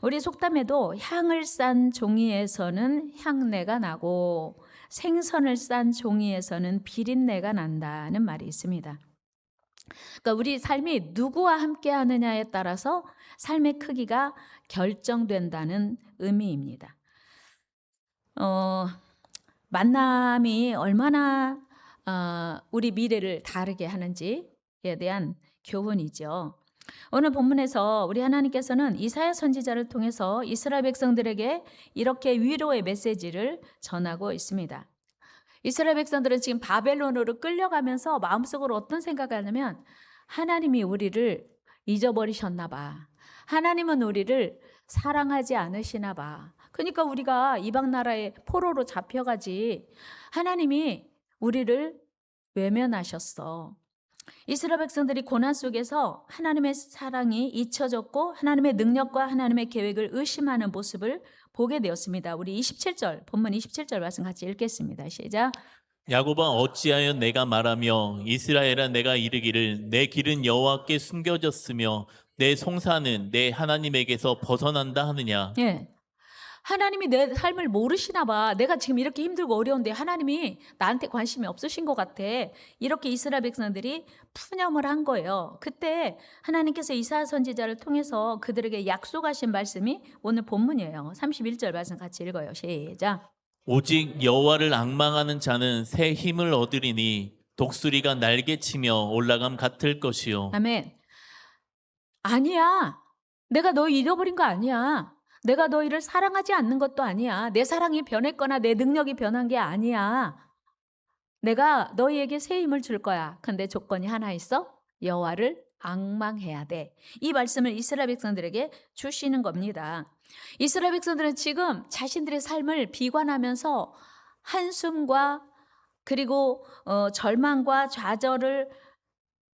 우리 속담에도 향을 싼 종이에서는 향내가 나고 생선을 싼 종이에서는 비린내가 난다는 말이 있습니다. 그러니까 우리 삶이 누구와 함께 하느냐에 따라서 삶의 크기가 결정된다는 의미입니다. 어, 만남이 얼마나 우리 미래를 다르게 하는지에 대한 교훈이죠. 오늘 본문에서 우리 하나님께서는 이사야 선지자를 통해서 이스라엘 백성들에게 이렇게 위로의 메시지를 전하고 있습니다. 이스라엘 백성들은 지금 바벨론으로 끌려가면서 마음속으로 어떤 생각을 하냐면 하나님이 우리를 잊어버리셨나 봐. 하나님은 우리를 사랑하지 않으시나 봐. 그러니까 우리가 이방 나라의 포로로 잡혀가지. 하나님이 우리를 외면하셨어. 이스라엘 백성들이 고난 속에서 하나님의 사랑이 잊혀졌고 하나님의 능력과 하나님의 계획을 의심하는 모습을 보게 되었습니다. 우리 27절, 본문 27절 말씀 같이 읽겠습니다. 시작. 야곱아 어찌하여 내가 말하며 이스라엘아 내가 이르기를 내 길은 여호와께 숨겨졌으며 내 송사는 내 하나님에게서 벗어난다 하느냐. 예. 하나님이 내 삶을 모르시나 봐. 내가 지금 이렇게 힘들고 어려운데 하나님이 나한테 관심이 없으신 것 같아. 이렇게 이스라엘 백성들이 푸념을 한 거예요. 그때 하나님께서 이사야 선지자를 통해서 그들에게 약속하신 말씀이 오늘 본문이에요. 31절 말씀 같이 읽어요. 시작. 오직 여호와를 앙망하는 자는 새 힘을 얻으리니 독수리가 날개치며 올라감 같을 것이요. 아멘. 아니야. 내가 너 잃어버린 거 아니야. 내가 너희를 사랑하지 않는 것도 아니야. 내 사랑이 변했거나 내 능력이 변한 게 아니야. 내가 너희에게 새 힘을 줄 거야. 근데 조건이 하나 있어. 여호와를 앙망해야 돼. 이 말씀을 이스라엘 백성들에게 주시는 겁니다. 이스라엘 백성들은 지금 자신들의 삶을 비관하면서 한숨과 그리고 절망과 좌절을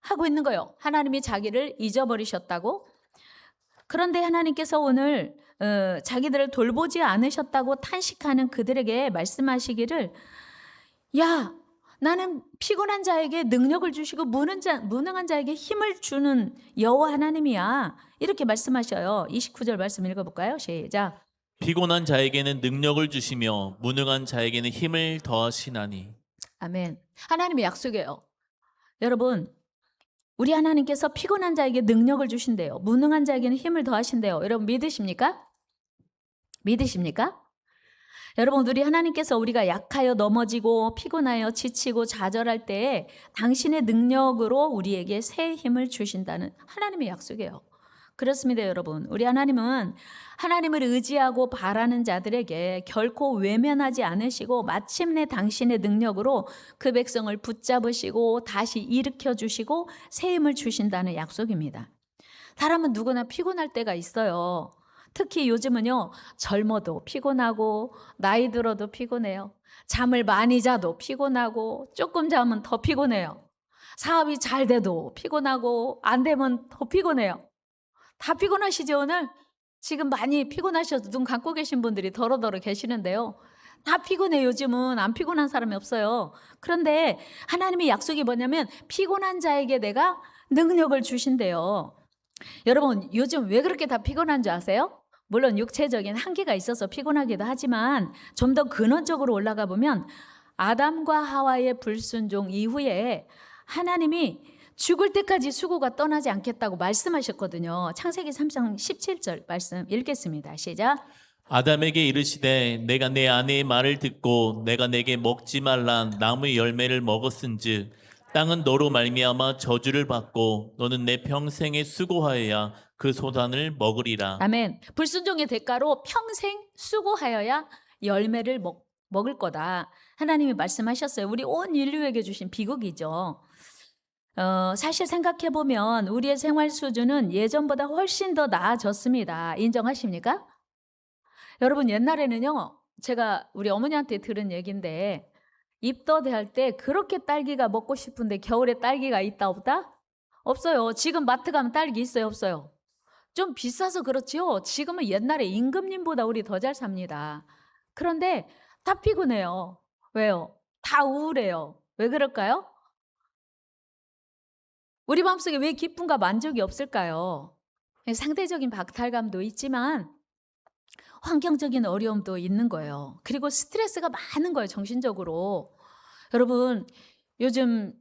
하고 있는 거예요. 하나님이 자기를 잊어버리셨다고. 그런데 하나님께서 오늘 자기들을 돌보지 않으셨다고 탄식하는 그들에게 말씀하시기를, 야, 나는 피곤한 자에게 능력을 주시고 무능한 자에게 힘을 주는 여호와 하나님이야. 이렇게 말씀하셔요. 29절 말씀 읽어볼까요? 시작. 피곤한 자에게는 능력을 주시며 무능한 자에게는 힘을 더하시나니. 아멘. 하나님의 약속이에요. 여러분, 우리 하나님께서 피곤한 자에게 능력을 주신대요. 무능한 자에게는 힘을 더하신대요. 여러분 믿으십니까? 믿으십니까? 여러분, 우리 하나님께서 우리가 약하여 넘어지고 피곤하여 지치고 좌절할 때 당신의 능력으로 우리에게 새 힘을 주신다는 하나님의 약속이에요. 그렇습니다, 여러분. 우리 하나님은 하나님을 의지하고 바라는 자들에게 결코 외면하지 않으시고 마침내 당신의 능력으로 그 백성을 붙잡으시고 다시 일으켜 주시고 새 힘을 주신다는 약속입니다. 사람은 누구나 피곤할 때가 있어요. 특히 요즘은요, 젊어도 피곤하고 나이 들어도 피곤해요. 잠을 많이 자도 피곤하고 조금 자면 더 피곤해요. 사업이 잘 돼도 피곤하고 안 되면 더 피곤해요. 다 피곤하시죠, 오늘? 지금 많이 피곤하셔서 눈 감고 계신 분들이 더러더러 계시는데요. 다 피곤해, 요즘은. 안 피곤한 사람이 없어요. 그런데 하나님의 약속이 뭐냐면 피곤한 자에게 내가 능력을 주신대요. 여러분, 요즘 왜 그렇게 다 피곤한 줄 아세요? 물론 육체적인 한계가 있어서 피곤하기도 하지만 좀 더 근원적으로 올라가 보면 아담과 하와의 불순종 이후에 하나님이 죽을 때까지 수고가 떠나지 않겠다고 말씀하셨거든요. 창세기 3장 17절 말씀 읽겠습니다. 시작. 아담에게 이르시되 내가 내 아내의 말을 듣고 내가 내게 먹지 말란 나무의 열매를 먹었은즉 땅은 너로 말미암아 저주를 받고 너는 내 평생에 수고하여야 그 소단을 먹으리라. 아멘. 불순종의 대가로 평생 수고하여야 열매를 먹을 거다. 하나님이 말씀하셨어요. 우리 온 인류에게 주신 비극이죠. 사실 생각해보면 우리의 생활 수준은 예전보다 훨씬 더 나아졌습니다. 인정하십니까? 여러분, 옛날에는요, 제가 우리 어머니한테 들은 얘기인데, 입덧 할 때 그렇게 딸기가 먹고 싶은데 겨울에 딸기가 있다 없다? 없어요. 지금 마트 가면 딸기 있어요, 없어요? 좀 비싸서 그렇지요. 지금은 옛날에 임금님보다 우리 더 잘 삽니다. 그런데 다 피곤해요. 왜요? 다 우울해요. 왜 그럴까요? 우리 마음속에 왜 기쁨과 만족이 없을까요? 상대적인 박탈감도 있지만 환경적인 어려움도 있는 거예요. 그리고 스트레스가 많은 거예요, 정신적으로. 여러분, 요즘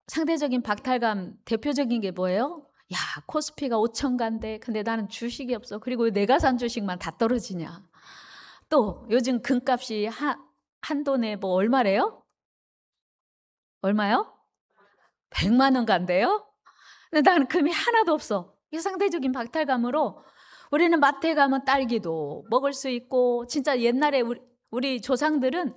상대적인 박탈감 대표적인 게 뭐예요? 야, 코스피가 5천 간대. 근데 나는 주식이 없어. 그리고 왜 내가 산 주식만 다 떨어지냐. 또 요즘 금값이 한 돈에 뭐 얼마래요? 얼마요? 100만 원 간대요? 근데 나는 금이 하나도 없어. 이 상대적인 박탈감으로 우리는 마트에 가면 딸기도 먹을 수 있고, 진짜 옛날에 우리 조상들은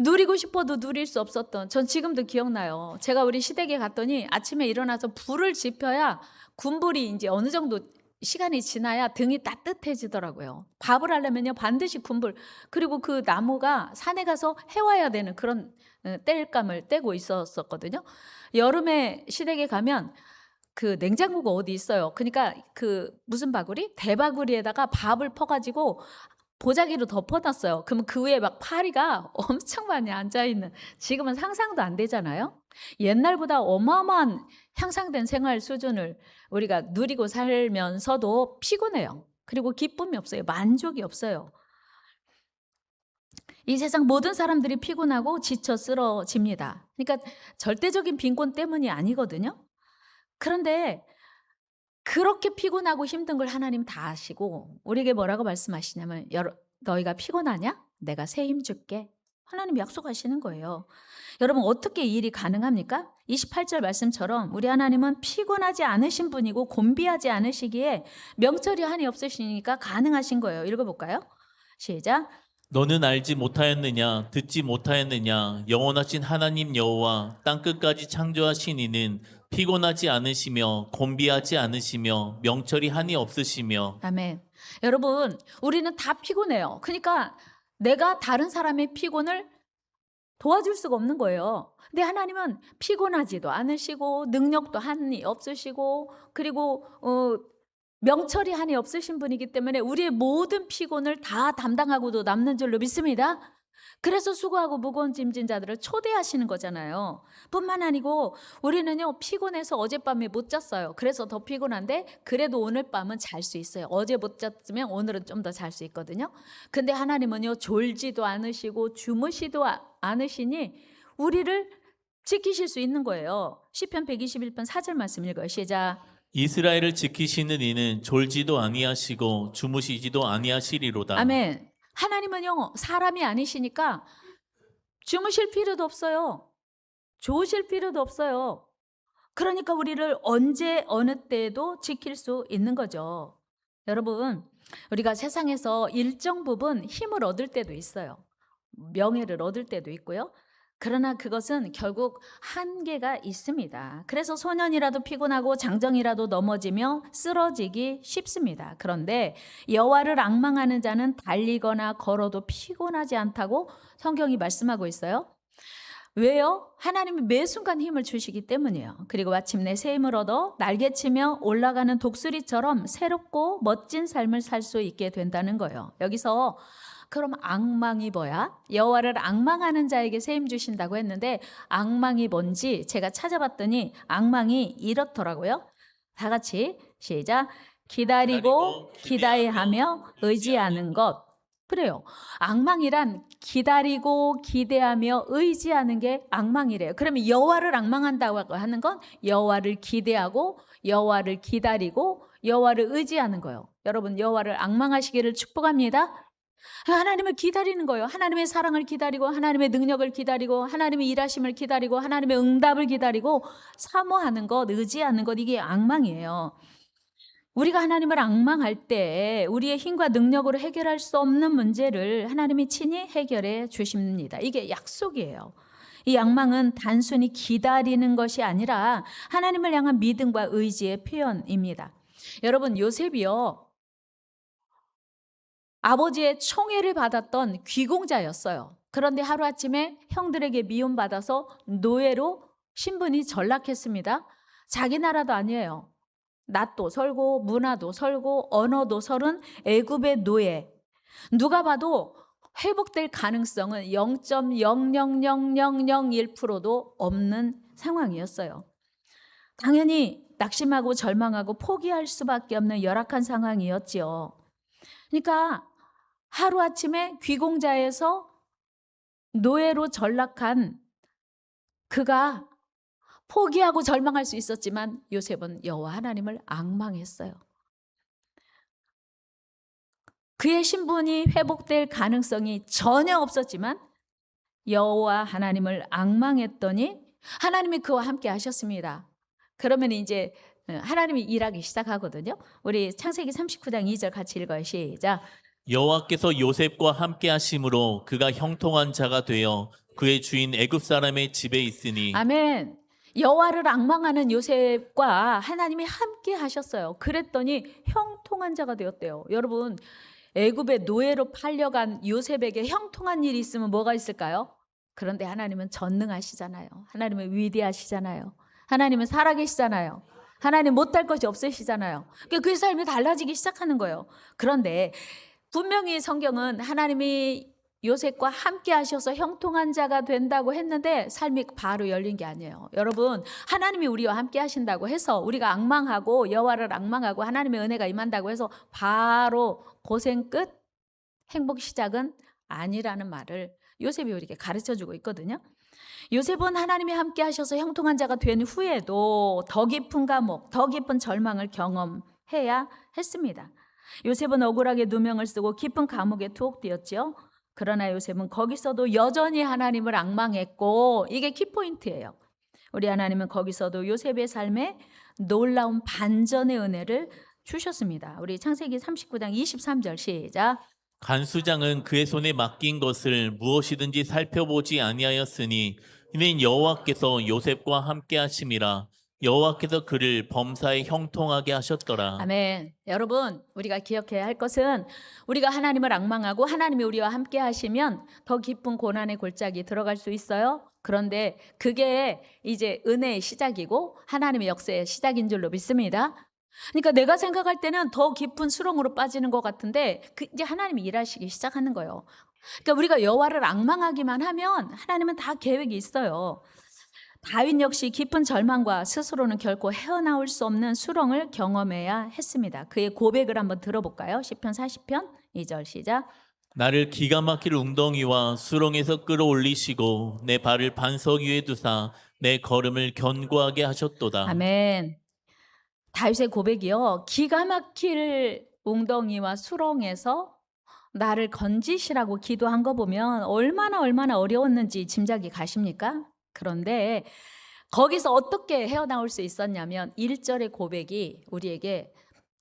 누리고 싶어도 누릴 수 없었던, 전 지금도 기억나요. 제가 우리 시댁에 갔더니 아침에 일어나서 불을 지펴야 군불이 이제 어느 정도 시간이 지나야 등이 따뜻해지더라고요. 밥을 하려면요 반드시 군불, 그리고 그 나무가 산에 가서 해와야 되는 그런 땔감을 떼고 있었거든요. 여름에 시댁에 가면 그 냉장고가 어디 있어요. 그러니까 그 무슨 바구리? 대바구리에다가 밥을 퍼가지고 보자기로 덮어놨어요. 그러면 그 위에 막 파리가 엄청 많이 앉아있는, 지금은 상상도 안 되잖아요. 옛날보다 어마어마한 향상된 생활 수준을 우리가 누리고 살면서도 피곤해요. 그리고 기쁨이 없어요. 만족이 없어요. 이 세상 모든 사람들이 피곤하고 지쳐 쓰러집니다. 그러니까 절대적인 빈곤 때문이 아니거든요. 그런데 그렇게 피곤하고 힘든 걸 하나님 다 아시고 우리에게 뭐라고 말씀하시냐면, 너희가 피곤하냐? 내가 새 힘 줄게. 하나님 약속하시는 거예요. 여러분, 어떻게 이 일이 가능합니까? 28절 말씀처럼 우리 하나님은 피곤하지 않으신 분이고 곤비하지 않으시기에 명철이 한이 없으시니까 가능하신 거예요. 읽어볼까요? 시작. 너는 알지 못하였느냐 듣지 못하였느냐 영원하신 하나님 여호와 땅끝까지 창조하신 이는 피곤하지 않으시며 곤비하지 않으시며 명철이 한이 없으시며. 아멘. 여러분, 우리는 다 피곤해요. 그러니까 내가 다른 사람의 피곤을 도와줄 수가 없는 거예요. 근데 하나님은 피곤하지도 않으시고 능력도 한이 없으시고, 그리고 명철이 한이 없으신 분이기 때문에 우리의 모든 피곤을 다 담당하고도 남는 줄로 믿습니다. 그래서 수고하고 무거운 짐진 자들을 초대하시는 거잖아요. 뿐만 아니고 우리는요 피곤해서 어젯밤에 못 잤어요. 그래서 더 피곤한데 그래도 오늘 밤은 잘 수 있어요. 어제 못 잤으면 오늘은 좀 더 잘 수 있거든요. 근데 하나님은요 졸지도 않으시고 주무시도 않으시니 우리를 지키실 수 있는 거예요. 시편 121편 4절 말씀 읽어요. 시작. 이스라엘을 지키시는 이는 졸지도 아니하시고 주무시지도 아니하시리로다. 아멘. 하나님은요 사람이 아니시니까 주무실 필요도 없어요. 좋으실 필요도 없어요. 그러니까 우리를 언제 어느 때에도 지킬 수 있는 거죠. 여러분, 우리가 세상에서 일정 부분 힘을 얻을 때도 있어요. 명예를 얻을 때도 있고요. 그러나 그것은 결국 한계가 있습니다. 그래서 소년이라도 피곤하고 장정이라도 넘어지며 쓰러지기 쉽습니다. 그런데 여호와를 앙망하는 자는 달리거나 걸어도 피곤하지 않다고 성경이 말씀하고 있어요. 왜요? 하나님이 매 순간 힘을 주시기 때문이에요. 그리고 마침내 새 힘을 얻어 날개치며 올라가는 독수리처럼 새롭고 멋진 삶을 살 수 있게 된다는 거예요. 여기서 그럼 앙망이 뭐야? 여호와를 앙망하는 자에게 새 힘 주신다고 했는데 앙망이 뭔지 제가 찾아봤더니 앙망이 이렇더라고요. 다 같이 시작. 기다리고 기대하며 의지하는 것. 그래요. 앙망이란 기다리고 기대하며 의지하는 게 앙망이래요. 그러면 여호와를 앙망한다고 하는 건 여호와를 기대하고 여호와를 기다리고 여호와를 의지하는 거예요. 여러분, 여호와를 앙망하시기를 축복합니다. 하나님을 기다리는 거예요. 하나님의 사랑을 기다리고 하나님의 능력을 기다리고 하나님의 일하심을 기다리고 하나님의 응답을 기다리고 사모하는 것, 의지하는 것, 이게 앙망이에요. 우리가 하나님을 앙망할 때 우리의 힘과 능력으로 해결할 수 없는 문제를 하나님이 친히 해결해 주십니다. 이게 약속이에요. 이 앙망은 단순히 기다리는 것이 아니라 하나님을 향한 믿음과 의지의 표현입니다. 여러분, 요셉이요 아버지의 총애를 받았던 귀공자였어요. 그런데 하루아침에 형들에게 미움받아서 노예로 신분이 전락했습니다. 자기 나라도 아니에요. 낯도 설고 문화도 설고 언어도 설은 애굽의 노예. 누가 봐도 회복될 가능성은 0.0000001%도 없는 상황이었어요. 당연히 낙심하고 절망하고 포기할 수밖에 없는 열악한 상황이었지요. 그러니까 하루아침에 귀공자에서 노예로 전락한 그가 포기하고 절망할 수 있었지만 요셉은 여호와 하나님을 앙망했어요. 그의 신분이 회복될 가능성이 전혀 없었지만 여호와 하나님을 앙망했더니 하나님이 그와 함께 하셨습니다. 그러면 이제 하나님이 일하기 시작하거든요. 우리 창세기 39장 2절 같이 읽어요. 시작. 여호와께서 요셉과 함께 하심으로 그가 형통한 자가 되어 그의 주인 애굽 사람의 집에 있으니 아멘. 여호와를 앙망하는 요셉과 하나님이 함께 하셨어요. 그랬더니 형통한 자가 되었대요. 여러분, 애굽의 노예로 팔려간 요셉에게 형통한 일이 있으면 뭐가 있을까요? 그런데 하나님은 전능하시잖아요. 하나님은 위대하시잖아요. 하나님은 살아계시잖아요. 하나님 못할 것이 없으시잖아요. 그러니까 그의 삶이 달라지기 시작하는 거예요. 그런데 분명히 성경은 하나님이 요셉과 함께 하셔서 형통한 자가 된다고 했는데 삶이 바로 열린 게 아니에요. 여러분, 하나님이 우리와 함께 하신다고 해서 우리가 앙망하고 여호와를 앙망하고 하나님의 은혜가 임한다고 해서 바로 고생 끝 행복 시작은 아니라는 말을 요셉이 우리에게 가르쳐주고 있거든요. 요셉은 하나님이 함께 하셔서 형통한 자가 된 후에도 더 깊은 감옥, 더 깊은 절망을 경험해야 했습니다. 요셉은 억울하게 누명을 쓰고 깊은 감옥에 투옥되었죠. 그러나 요셉은 거기서도 여전히 하나님을 앙망했고, 이게 키포인트예요. 우리 하나님은 거기서도 요셉의 삶에 놀라운 반전의 은혜를 주셨습니다. 우리 창세기 39장 23절 시작. 간수장은 그의 손에 맡긴 것을 무엇이든지 살펴보지 아니하였으니 이는 여호와께서 요셉과 함께 하심이라. 여호와께서 그를 범사에 형통하게 하셨더라. 아멘. 여러분, 우리가 기억해야 할 것은 우리가 하나님을 앙망하고 하나님이 우리와 함께 하시면 더 깊은 고난의 골짜기 들어갈 수 있어요. 그런데 그게 이제 은혜의 시작이고 하나님의 역사의 시작인 줄로 믿습니다. 그러니까 내가 생각할 때는 더 깊은 수렁으로 빠지는 것 같은데 이제 하나님이 일하시기 시작하는 거예요. 그러니까 우리가 여호와를 앙망하기만 하면 하나님은 다 계획이 있어요. 다윗 역시 깊은 절망과 스스로는 결코 헤어나올 수 없는 수렁을 경험해야 했습니다. 그의 고백을 한번 들어볼까요? 시편 40편 2절 시작. 나를 기가 막힐 웅덩이와 수렁에서 끌어올리시고 내 발을 반석 위에 두사 내 걸음을 견고하게 하셨도다. 아멘. 다윗의 고백이요. 기가 막힐 웅덩이와 수렁에서 나를 건지시라고 기도한 거 보면 얼마나 어려웠는지 짐작이 가십니까? 그런데 거기서 어떻게 헤어나올 수 있었냐면 1절의 고백이 우리에게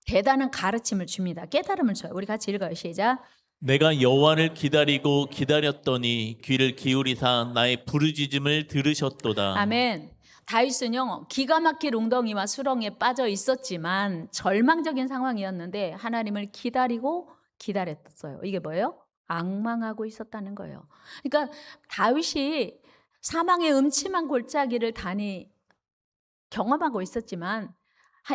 대단한 가르침을 줍니다. 깨달음을 줘요. 우리 같이 읽어요. 시작. 내가 여호와를 기다리고 기다렸더니 귀를 기울이사 나의 부르짖음을 들으셨도다. 아멘. 다윗은요, 기가 막힐 웅덩이와 수렁에 빠져 있었지만 절망적인 상황이었는데 하나님을 기다리고 기다렸어요. 이게 뭐예요? 앙망하고 있었다는 거예요. 그러니까 다윗이 사망의 음침한 골짜기를 경험하고 있었지만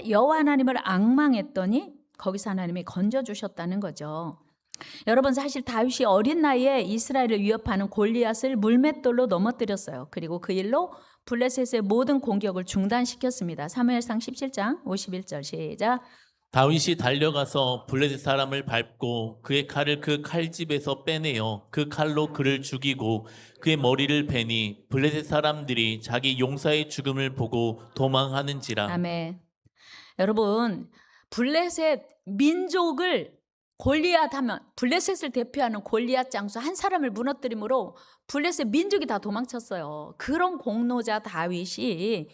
여호와 하나님을 앙망했더니 거기서 하나님이 건져주셨다는 거죠. 여러분, 사실 다윗이 어린 나이에 이스라엘을 위협하는 골리앗을 물맷돌로 넘어뜨렸어요. 그리고 그 일로 블레셋의 모든 공격을 중단시켰습니다. 사무엘상 17장 51절 시작. 다윗이 달려가서 블레셋 사람을 밟고 그의 칼을 그 칼집에서 빼내어 그 칼로 그를 죽이고 그의 머리를 베니 블레셋 사람들이 자기 용사의 죽음을 보고 도망하는지라. 아멘. 여러분, 블레셋 민족을 골리앗 하면 블레셋을 대표하는 골리앗 장수 한 사람을 무너뜨림으로 블레셋 민족이 다 도망쳤어요. 그런 공로자 다윗이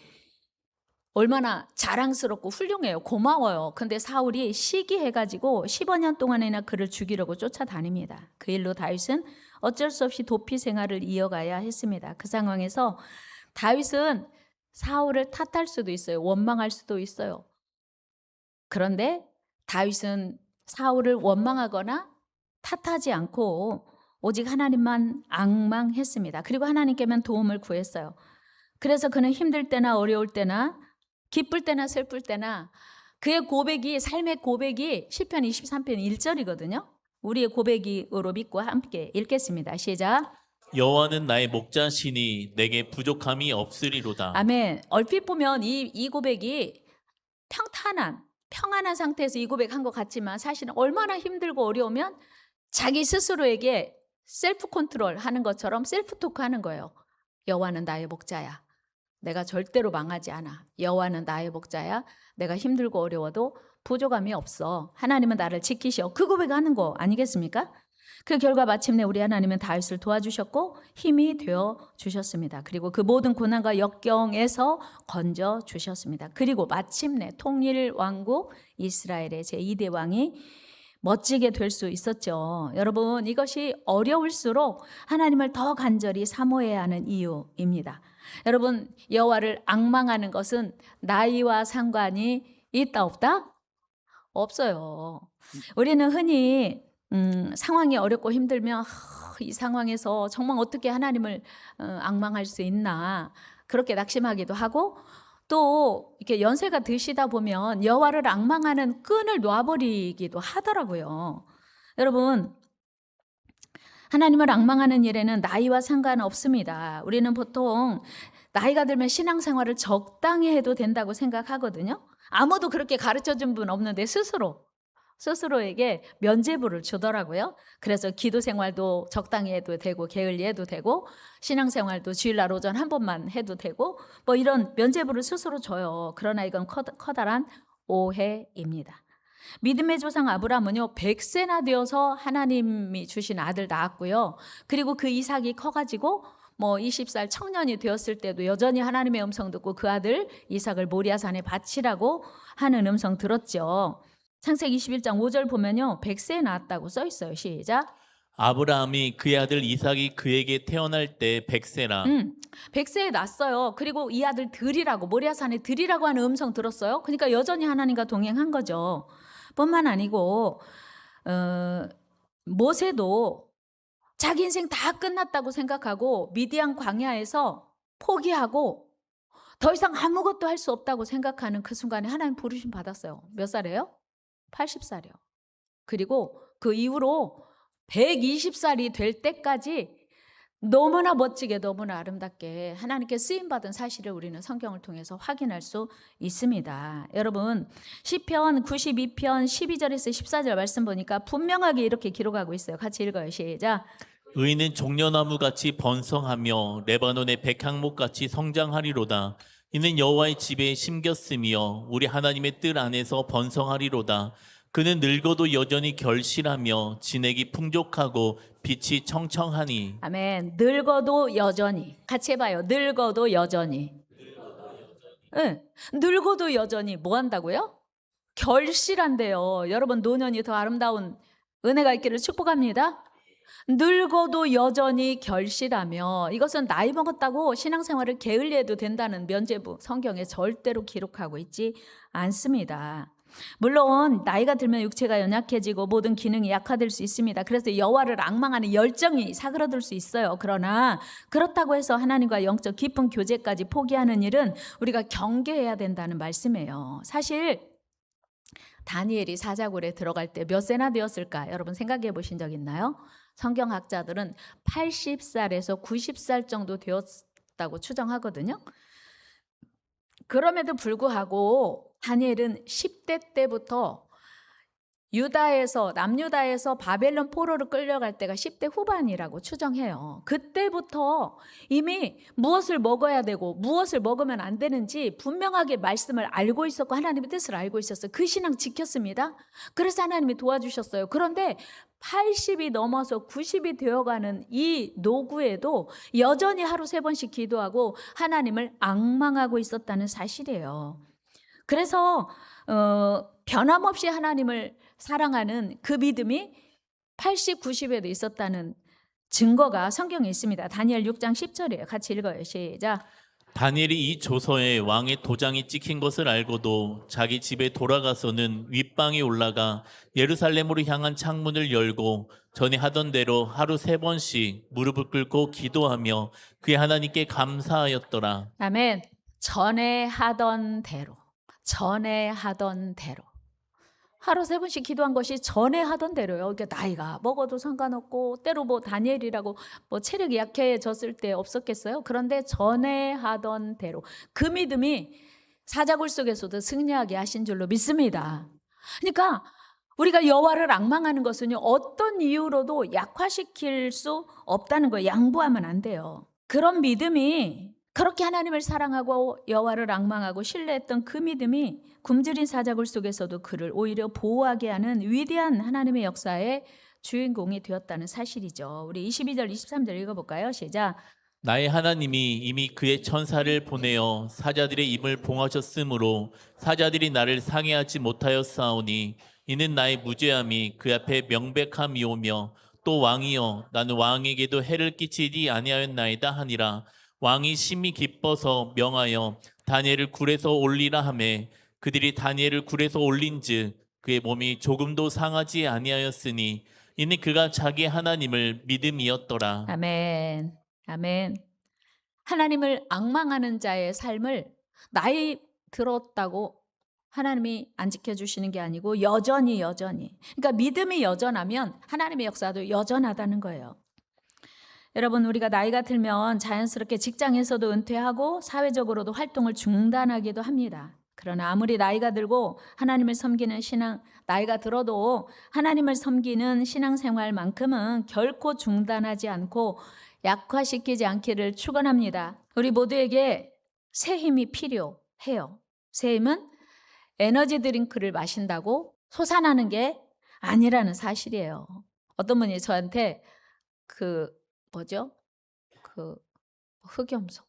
얼마나 자랑스럽고 훌륭해요. 고마워요. 근데 사울이 시기해가지고 15년 동안이나 그를 죽이려고 쫓아다닙니다. 그 일로 다윗은 어쩔 수 없이 도피 생활을 이어가야 했습니다. 그 상황에서 다윗은 사울을 탓할 수도 있어요. 원망할 수도 있어요. 그런데 다윗은 사울을 원망하거나 탓하지 않고 오직 하나님만 앙망했습니다. 그리고 하나님께만 도움을 구했어요. 그래서 그는 힘들 때나 어려울 때나 기쁠 때나 슬플 때나 그의 고백이, 삶의 고백이 시편 23편 1절이거든요. 우리의 고백으로 믿고 함께 읽겠습니다. 시작. 여호와는 나의 목자시니 내게 부족함이 없으리로다. 아멘. 얼핏 보면 이 고백이 평안한 상태에서 이 고백한 것 같지만 사실은 얼마나 힘들고 어려우면 자기 스스로에게 셀프 컨트롤 하는 것처럼 셀프 토크 하는 거예요. 여호와는 나의 목자야. 내가 절대로 망하지 않아. 여호와는 나의 목자야. 내가 힘들고 어려워도 부족함이 없어. 하나님은 나를 지키셔. 그 고백하는 거 아니겠습니까? 그 결과 마침내 우리 하나님은 다윗을 도와주셨고 힘이 되어 주셨습니다. 그리고 그 모든 고난과 역경에서 건져 주셨습니다. 그리고 마침내 통일 왕국 이스라엘의 제2대 왕이 멋지게 될 수 있었죠. 여러분, 이것이 어려울수록 하나님을 더 간절히 사모해야 하는 이유입니다. 여러분, 여호와를 앙망하는 것은 나이와 상관이 있다 없다? 없어요. 우리는 흔히 상황이 어렵고 힘들면 이 상황에서 정말 어떻게 하나님을 앙망할 수 있나 그렇게 낙심하기도 하고, 또 이렇게 연세가 드시다 보면 여호와를 앙망하는 끈을 놔버리기도 하더라고요. 여러분, 하나님을 앙망하는 일에는 나이와 상관없습니다. 우리는 보통 나이가 들면 신앙생활을 적당히 해도 된다고 생각하거든요. 아무도 그렇게 가르쳐준 분 없는데 스스로에게 면죄부를 주더라고요. 그래서 기도 생활도 적당히 해도 되고 게을리 해도 되고 신앙생활도 주일날 오전 한 번만 해도 되고 뭐 이런 면죄부를 스스로 줘요. 그러나 이건 커다란 오해입니다. 믿음의 조상 아브라함은요 100세나 되어서 하나님이 주신 아들 낳았고요. 그리고 그 이삭이 커가지고 뭐 20살 청년이 되었을 때도 여전히 하나님의 음성 듣고 그 아들 이삭을 모리아산에 바치라고 하는 음성 들었죠. 창세기 21장 5절 보면요 100세에 낳았다고 써 있어요. 시작. 아브라함이 그의 아들 이삭이 그에게 태어날 때 100세라. 100세에 낳았어요. 그리고 이 아들 들이라고 모리아산에 들이라고 하는 음성 들었어요. 그러니까 여전히 하나님과 동행한 거죠. 뿐만 아니고 모세도 자기 인생 다 끝났다고 생각하고 미디안 광야에서 포기하고 더 이상 아무것도 할 수 없다고 생각하는 그 순간에 하나님 부르심 받았어요. 몇 살이에요? 80살이요. 그리고 그 이후로 120살이 될 때까지 너무나 멋지게 너무나 아름답게 하나님께 쓰임받은 사실을 우리는 성경을 통해서 확인할 수 있습니다. 여러분, 시편 92편 12절에서 14절 말씀 보니까 분명하게 이렇게 기록하고 있어요. 같이 읽어요. 시작. 의인은 종려나무같이 번성하며 레바논의 백향목같이 성장하리로다. 이는 여호와의 집에 심겼으며 우리 하나님의 뜰 안에서 번성하리로다. 그는 늙어도 여전히 결실하며 진액이 풍족하고 빛이 청청하니. 아멘. 늙어도 여전히. 같이 해봐요. 늙어도 여전히. 응. 늙어도 여전히 뭐 한다고요? 결실한대요. 여러분, 노년이 더 아름다운 은혜가 있기를 축복합니다. 늙어도 여전히 결실하며, 이것은 나이 먹었다고 신앙생활을 게을리해도 된다는 면죄부 성경에 절대로 기록하고 있지 않습니다. 물론 나이가 들면 육체가 연약해지고 모든 기능이 약화될 수 있습니다. 그래서 여호와를 앙망하는 열정이 사그라들 수 있어요. 그러나 그렇다고 해서 하나님과 영적 깊은 교제까지 포기하는 일은 우리가 경계해야 된다는 말씀이에요. 사실 다니엘이 사자굴에 들어갈 때 몇 세나 되었을까? 여러분 생각해 보신 적 있나요? 성경학자들은 80살에서 90살 정도 되었다고 추정하거든요. 그럼에도 불구하고 다니엘은 10대 때부터 남유다에서 바벨론 포로로 끌려갈 때가 10대 후반이라고 추정해요. 그때부터 이미 무엇을 먹어야 되고 무엇을 먹으면 안 되는지 분명하게 말씀을 알고 있었고 하나님의 뜻을 알고 있었어요. 그 신앙 지켰습니다. 그래서 하나님이 도와주셨어요. 그런데 80이 넘어서 90이 되어가는 이 노구에도 여전히 하루 3번씩 기도하고 하나님을 앙망하고 있었다는 사실이에요. 그래서 변함없이 하나님을 사랑하는 그 믿음이 80, 90에도 있었다는 증거가 성경에 있습니다. 다니엘 6장 10절이에요. 같이 읽어요. 시작. 다니엘이 이 조서에 왕의 도장이 찍힌 것을 알고도 자기 집에 돌아가서는 윗방에 올라가 예루살렘으로 향한 창문을 열고 전에 하던 대로 하루 3번씩 무릎을 꿇고 기도하며 그의 하나님께 감사하였더라. 아멘. 전에 하던 대로. 하루 3번씩 기도한 것이 전에 하던 대로요. 그러니까 나이가 먹어도 상관없고 때로 뭐 다니엘이라고 뭐 체력이 약해졌을 때 없었겠어요. 그런데 전에 하던 대로 그 믿음이 사자굴 속에서도 승리하게 하신 줄로 믿습니다. 그러니까 우리가 여호와를 앙망하는 것은요, 어떤 이유로도 약화시킬 수 없다는 거예요. 양보하면 안 돼요. 그런 믿음이, 그렇게 하나님을 사랑하고 여호와를 앙망하고 신뢰했던 그 믿음이 굶주린 사자굴 속에서도 그를 오히려 보호하게 하는 위대한 하나님의 역사의 주인공이 되었다는 사실이죠. 우리 22절, 23절 읽어볼까요? 시작. 나의 하나님이 이미 그의 천사를 보내어 사자들의 입을 봉하셨으므로 사자들이 나를 상해하지 못하였사오니 이는 나의 무죄함이 그 앞에 명백함이오며 또 왕이여 나는 왕에게도 해를 끼치지 아니하였나이다 하니라. 왕이 심히 기뻐서 명하여 다니엘을 굴에서 올리라 하매 그들이 다니엘을 굴에서 올린즉 그의 몸이 조금도 상하지 아니하였으니 이는 그가 자기 하나님을 믿음이었더라. 아멘. 아멘. 하나님을 앙망하는 자의 삶을 나이 들었다고 하나님이 안 지켜주시는 게 아니고 여전히. 그러니까 믿음이 여전하면 하나님의 역사도 여전하다는 거예요. 여러분, 우리가 나이가 들면 자연스럽게 직장에서도 은퇴하고 사회적으로도 활동을 중단하기도 합니다. 그러나 아무리 나이가 들고 하나님을 섬기는 신앙, 나이가 들어도 하나님을 섬기는 신앙생활만큼은 결코 중단하지 않고 약화시키지 않기를 축원합니다. 우리 모두에게 새 힘이 필요해요. 새 힘은 에너지 드링크를 마신다고 솟아나는 게 아니라는 사실이에요. 어떤 분이 저한테 흑염소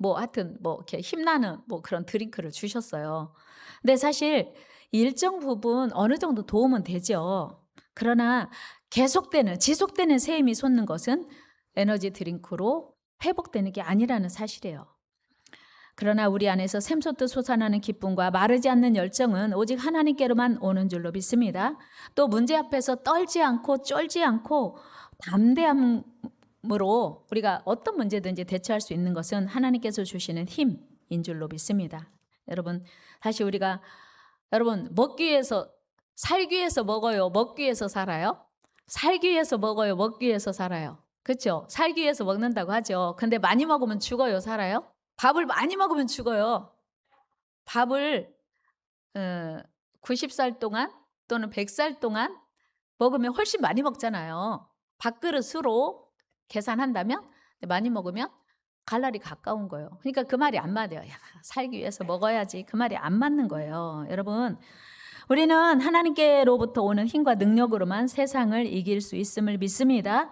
하여튼 이렇게 힘나는 그런 드링크를 주셨어요. 근데 사실 일정 부분 어느 정도 도움은 되죠. 그러나 지속되는 새 힘이 솟는 것은 에너지 드링크로 회복되는 게 아니라는 사실이에요. 그러나 우리 안에서 샘솟듯 솟아나는 기쁨과 마르지 않는 열정은 오직 하나님께로만 오는 줄로 믿습니다. 또 문제 앞에서 떨지 않고 쫄지 않고 담대함으로 우리가 어떤 문제든지 대처할 수 있는 것은 하나님께서 주시는 힘인 줄로 믿습니다. 여러분, 다시 여러분, 살기 위해서 먹어요? 먹기 위해서 살아요? 살기 위해서 먹어요? 먹기 위해서 살아요? 그렇죠? 살기 위해서 먹는다고 하죠. 근데 많이 먹으면 죽어요? 살아요? 밥을 많이 먹으면 죽어요. 밥을 90살 동안 또는 100살 동안 먹으면 훨씬 많이 먹잖아요. 밥그릇 수로 계산한다면 많이 먹으면 갈날이 가까운 거예요. 그러니까 그 말이 안 맞아요. 살기 위해서 먹어야지. 그 말이 안 맞는 거예요. 여러분, 우리는 하나님께로부터 오는 힘과 능력으로만 세상을 이길 수 있음을 믿습니다.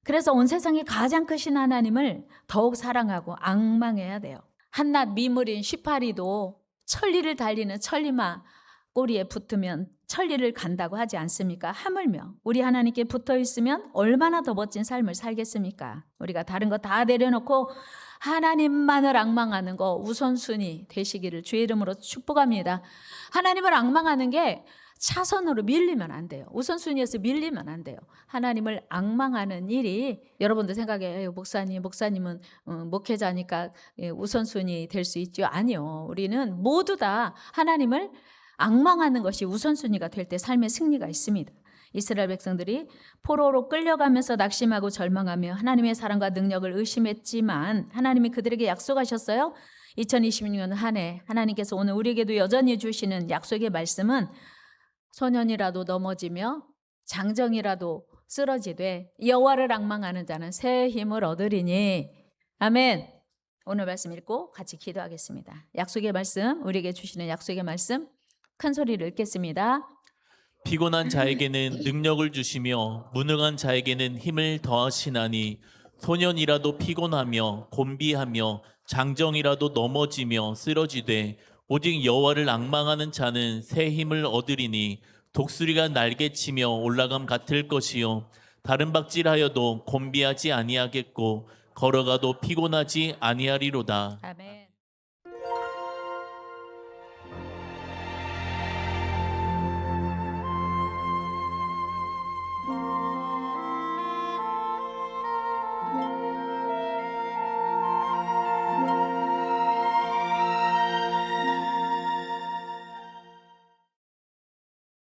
그래서 온 세상에 가장 크신 하나님을 더욱 사랑하고 앙망해야 돼요. 한낱 미물인 쉬파리도 천리를 달리는 천리마 꼬리에 붙으면 천리를 간다고 하지 않습니까? 하물며 우리 하나님께 붙어 있으면 얼마나 더 멋진 삶을 살겠습니까? 우리가 다른 거 다 내려놓고 하나님만을 앙망하는 거 우선순위 되시기를 주의 이름으로 축복합니다. 하나님을 앙망하는 게 차선으로 밀리면 안 돼요. 우선순위에서 밀리면 안 돼요. 하나님을 앙망하는 일이 여러분들 생각에 목사님은 목회자니까 우선순위 될 수 있죠. 아니요. 우리는 모두 다 하나님을 앙망하는 것이 우선순위가 될 때 삶의 승리가 있습니다. 이스라엘 백성들이 포로로 끌려가면서 낙심하고 절망하며 하나님의 사랑과 능력을 의심했지만 하나님이 그들에게 약속하셨어요. 2026년 한 해 하나님께서 오늘 우리에게도 여전히 주시는 약속의 말씀은 소년이라도 넘어지며 장정이라도 쓰러지되 여호와를 앙망하는 자는 새 힘을 얻으리니. 아멘. 오늘 말씀 읽고 같이 기도하겠습니다. 약속의 말씀, 우리에게 주시는 약속의 말씀 큰 소리로 읽겠습니다. 피곤한 자에게는 능력을 주시며 무능한 자에게는 힘을 더하시나니 소년이라도 피곤하며 곤비하며 장정이라도 넘어지며 쓰러지되 오직 여호와를 앙망하는 자는 새 힘을 얻으리니 독수리가 날개치며 올라감 같을 것이요 다른 박질하여도 곤비하지 아니하겠고 걸어가도 피곤하지 아니하리로다. 아멘.